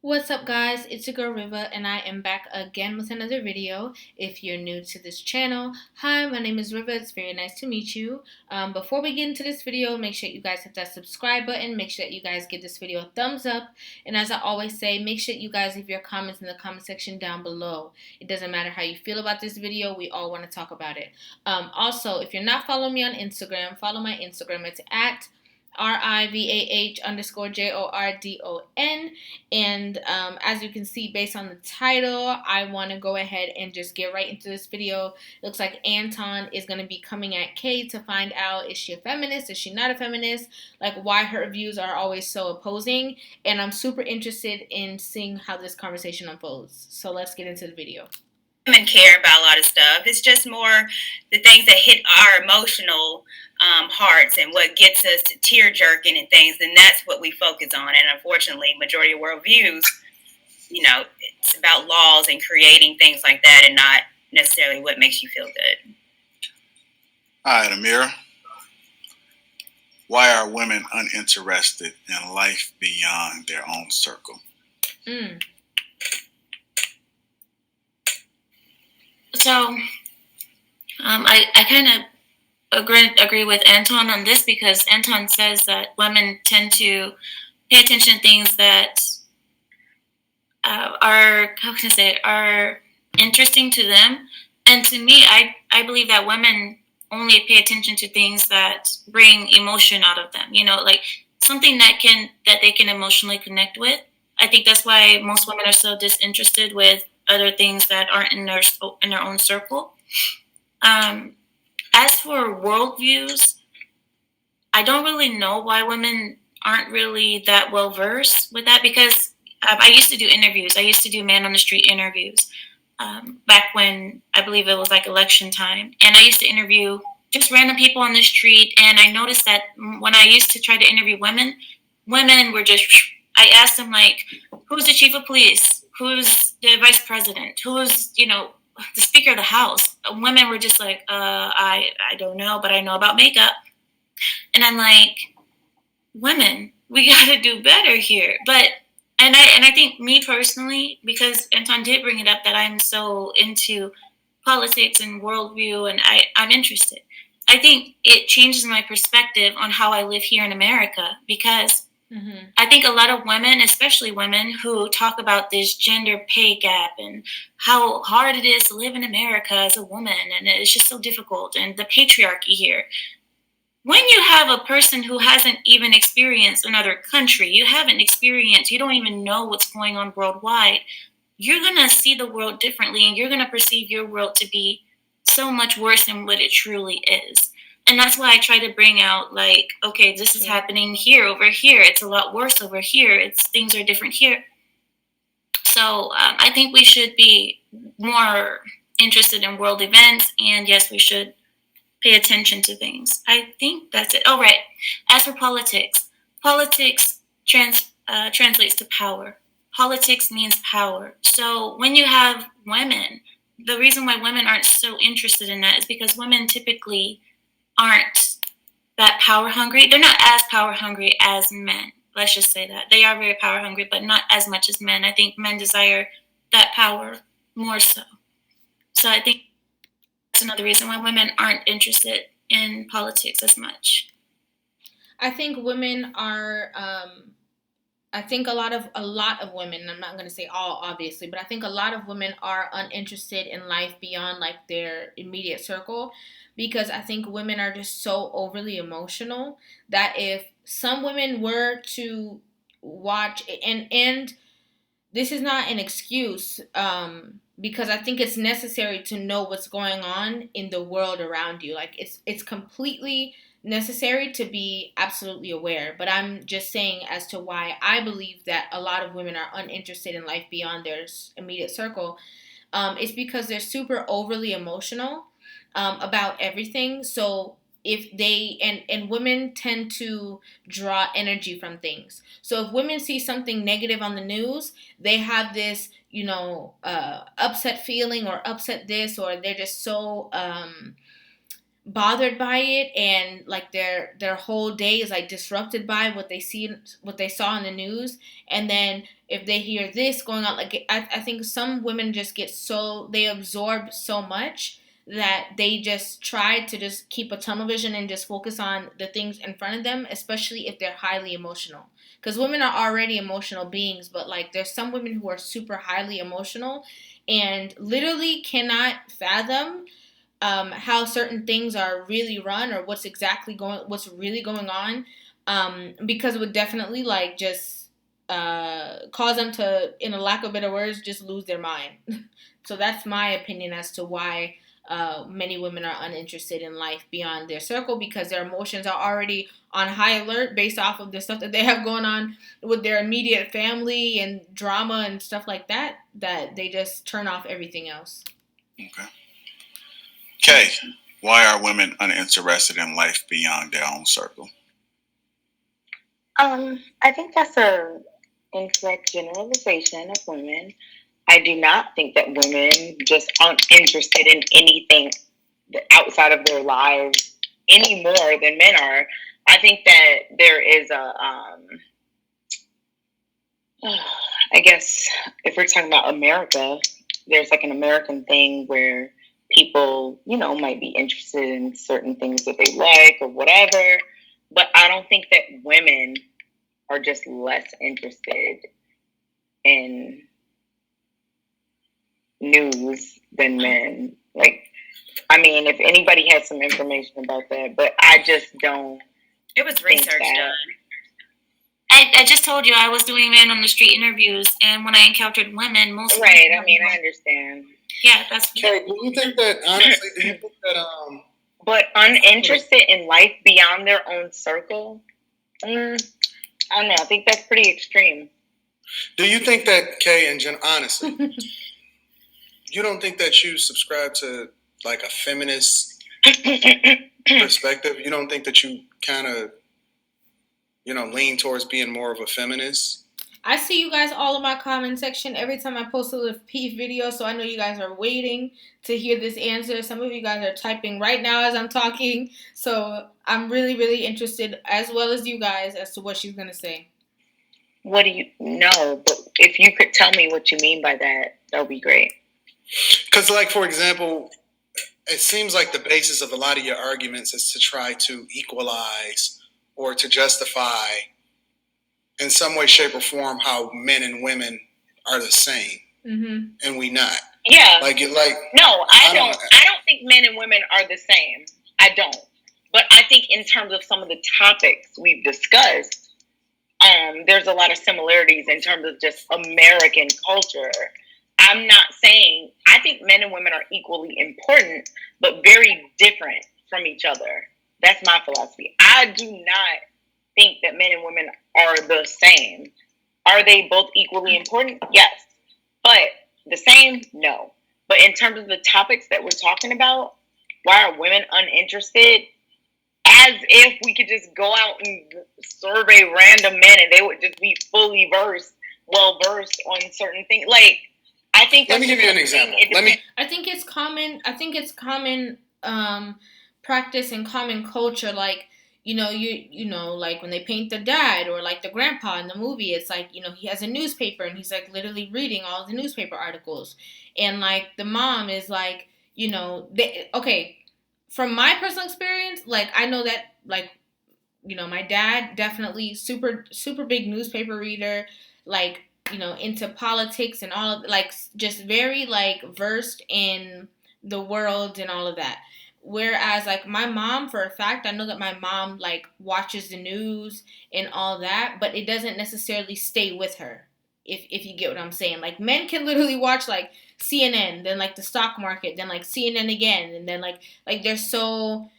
What's up, guys? It's your girl Rivah, and I am back again with another video. If you're new to this channel, hi, my name is Rivah. It's very nice to meet you. Before we get into this video, make sure you guys hit that subscribe button. Make sure that you guys give this video a thumbs up. And as I always say, make sure you guys leave your comments in the comment section down below. It doesn't matter how you feel about this video. We all want to talk about it. Also, if you're not following me on Instagram, follow my Instagram. It's at RIVAH_JORDON. And as you can see, based on the title, I want to go ahead and just get right into this video. It looks like Anton is going to be coming at Kay to find out, is she a feminist? Is she not a feminist? Like, why her views are always so opposing. And I'm super interested in seeing how this conversation unfolds. So let's get into the video. Women care about a lot of stuff. It's just more the things that hit our emotional hearts and what gets us to tear jerking and things, and that's what we focus on. And unfortunately, majority of worldviews, it's about laws and creating things like that, and not necessarily what makes you feel good. All right, Amira. Why are women uninterested in life beyond their own circle? So, I kind of agree with Anton on this, because Anton says that women tend to pay attention to things that are interesting to them. And to me, I believe that women only pay attention to things that bring emotion out of them. Like something that they can emotionally connect with. I think that's why most women are so disinterested with other things that aren't in their own circle. As for worldviews, I don't really know why women aren't really that well versed with that, because I used to do interviews. I used to do man on the street interviews back when I believe it was like election time, and I used to interview just random people on the street. And I noticed that when I used to try to interview women were just. I asked them, like, who's the chief of police? Who's the vice president? Who's, the speaker of the house? Women were just like, I don't know, but I know about makeup. And I'm like, women, we got to do better here. And I think, me personally, because Anton did bring it up, that I'm so into politics and worldview, and I'm interested. I think it changes my perspective on how I live here in America, because I think a lot of women, especially women who talk about this gender pay gap and how hard it is to live in America as a woman, and it's just so difficult, and the patriarchy here. When you have a person who hasn't even experienced another country, you don't even know what's going on worldwide, you're going to see the world differently, and you're going to perceive your world to be so much worse than what it truly is. And that's why I try to bring out, like, okay, this is happening here, over here. It's a lot worse over here. Things are different here. So I think we should be more interested in world events. And yes, we should pay attention to things. I think that's it. Oh, right. As for politics translates to power. Politics means power. So when you have women, the reason why women aren't so interested in that is because women typically aren't that power hungry. They're not as power hungry as men. Let's just say that. They are very power hungry, but not as much as men. I think men desire that power more so. So I think that's another reason why women aren't interested in politics as much. I think women are I think a lot of women, I'm not going to say all obviously, but I think a lot of women are uninterested in life beyond like their immediate circle, because I think women are just so overly emotional that if some women were to watch, and this is not an excuse, because I think it's necessary to know what's going on in the world around you. Like it's completely necessary to be absolutely aware. But I'm just saying as to why I believe that a lot of women are uninterested in life beyond their immediate circle. It's because they're super overly emotional about everything. So if they and women tend to draw energy from things. So if women see something negative on the news, they have this, upset feeling or upset this, or they're just so bothered by it, and like their whole day is like disrupted by what they saw in the news. And then if they hear this going on, like I think some women just get so, they absorb so much that they just try to just keep a tunnel vision and just focus on the things in front of them, especially if they're highly emotional, because women are already emotional beings, but like there's some women who are super highly emotional and literally cannot fathom how certain things are really run, or what's really going on, because it would definitely like just cause them to, in a lack of better words, just lose their mind. So that's my opinion as to why many women are uninterested in life beyond their circle, because their emotions are already on high alert based off of the stuff that they have going on with their immediate family and drama and stuff like that, that they just turn off everything else. Okay. Kay, why are women uninterested in life beyond their own circle? I think that's a incorrect generalization of women. I do not think that women just aren't interested in anything outside of their lives any more than men are. I think that there is I guess if we're talking about America, there's like an American thing where people, might be interested in certain things that they like or whatever. But I don't think that women are just less interested in news than men. Like, I mean, if anybody has some information about that, but I just don't. It was research done. I just told you I was doing man on the street interviews, and when I encountered women, most right. I mean, I understand. Yeah, that's. Kay, do you think that honestly? Do you think that But uninterested in life beyond their own circle? I don't know. I think that's pretty extreme. Do you think that, Kay and Jen, honestly, you don't think that you subscribe to like a feminist perspective? You don't think that you kind of, lean towards being more of a feminist? I see you guys all in my comment section every time I post a Lapeef video, so I know you guys are waiting to hear this answer. Some of you guys are typing right now as I'm talking, so I'm really, really interested, as well as you guys, as to what she's going to say. What do you know? But if you could tell me what you mean by that, that would be great. Because, like, for example, it seems like the basis of a lot of your arguments is to try to equalize or to justify in some way, shape, or form how men and women are the same, and we not. Yeah. No, I don't think men and women are the same. I don't. But I think in terms of some of the topics we've discussed, there's a lot of similarities in terms of just American culture. I'm not saying, I think men and women are equally important, but very different from each other. That's my philosophy. I do not think that men and women are the same. Are they both equally important? Yes. But the same? No. But in terms of the topics that we're talking about, why are women uninterested? As if we could just go out and survey random men and they would just be fully well-versed on certain things. Like, I think let me give you an example. I think it's common practice and common culture, like, you know, like when they paint the dad or like the grandpa in the movie, it's like, he has a newspaper and he's like literally reading all the newspaper articles, and like the mom is like, okay, from my personal experience, like I know that, like, my dad definitely super super big newspaper reader, like, into politics and all of, like, just very like versed in the world and all of that. Whereas like my mom, for a fact, I know that my mom like watches the news and all that, but it doesn't necessarily stay with her. If you get what I'm saying. Like, men can literally watch like CNN, then like the stock market, then like CNN again, and then like they're so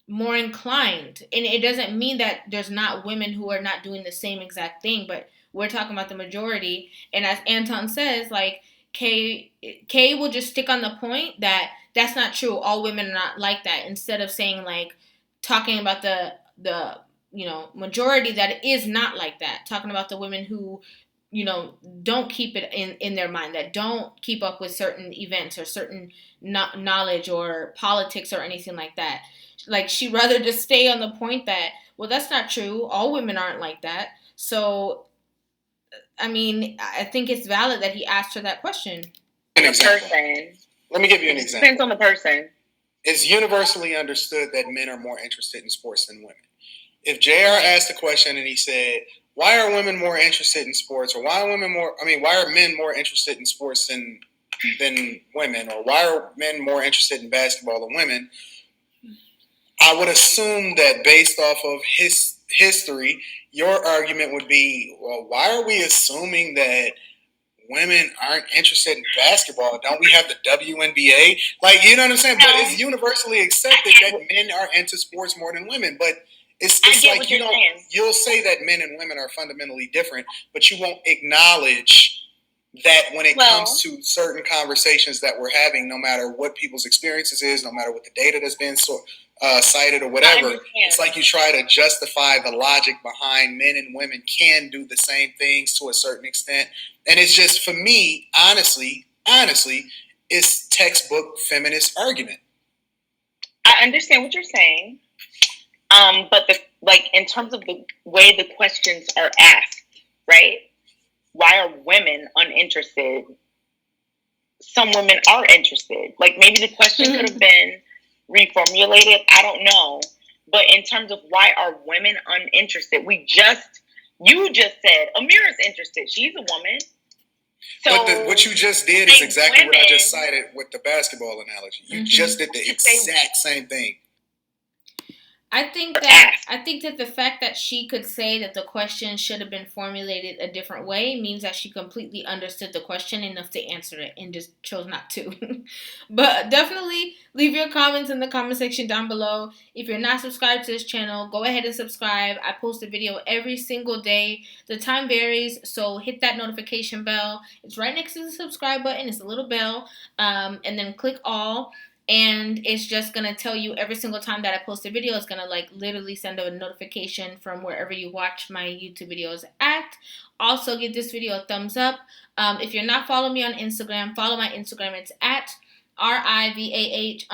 more inclined. And it doesn't mean that there's not women who are not doing the same exact thing, but we're talking about the majority. And as Anton says, like, Kay will just stick on the point that that's not true. All women are not like that. Instead of saying, like, talking about the majority that it is not like that. Talking about the women who don't keep it in their mind, that don't keep up with certain events or certain knowledge or politics or anything like that. Like, she'd rather just stay on the point that, well, that's not true. All women aren't like that. So, I mean, I think it's valid that he asked her that question. An example. Let me give you an example. Depends on the person. It's universally understood that men are more interested in sports than women. If JR asked the question and he said, why are women more interested in sports, or why are men more interested in sports than women, or why are men more interested in basketball than women, I would assume that based off of his history, your argument would be, well, why are we assuming that women aren't interested in basketball? Don't we have the WNBA? Like, you know what I'm saying? But it's universally accepted that men are into sports more than women. But it's like you'll say that men and women are fundamentally different, but you won't acknowledge that when it comes to certain conversations that we're having, no matter what people's experiences is, no matter what the data that's been cited or whatever, it's like you try to justify the logic behind men and women can do the same things to a certain extent. And it's just, for me, honestly, it's textbook feminist argument. I understand what you're saying. But in terms of the way the questions are asked, right? Why are women uninterested? Some women are interested. Like, maybe the question could have been reformulated. I don't know. But in terms of why are women uninterested, you just said Amira's interested. She's a woman. So but what you just did is exactly what I just cited with the basketball analogy. You just did the exact same thing. I think that the fact that she could say that the question should have been formulated a different way means that she completely understood the question enough to answer it and just chose not to. But definitely leave your comments in the comment section down below. If you're not subscribed to this channel, go ahead and subscribe. I post a video every single day. The time varies, so hit that notification bell. It's right next to the subscribe button. It's a little bell. And then click all. And it's just going to tell you every single time that I post a video. It's going to literally send a notification from wherever you watch my YouTube videos at. Also, give this video a thumbs up. If you're not following me on Instagram, follow my Instagram. It's at RIVAH_JORDON.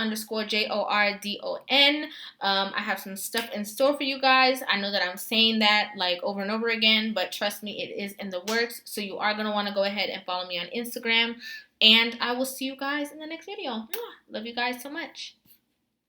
I have some stuff in store for you guys. I know that I'm saying that over and over again, but trust me, it is in the works. So you are going to want to go ahead and follow me on Instagram. And I will see you guys in the next video. Love you guys so much.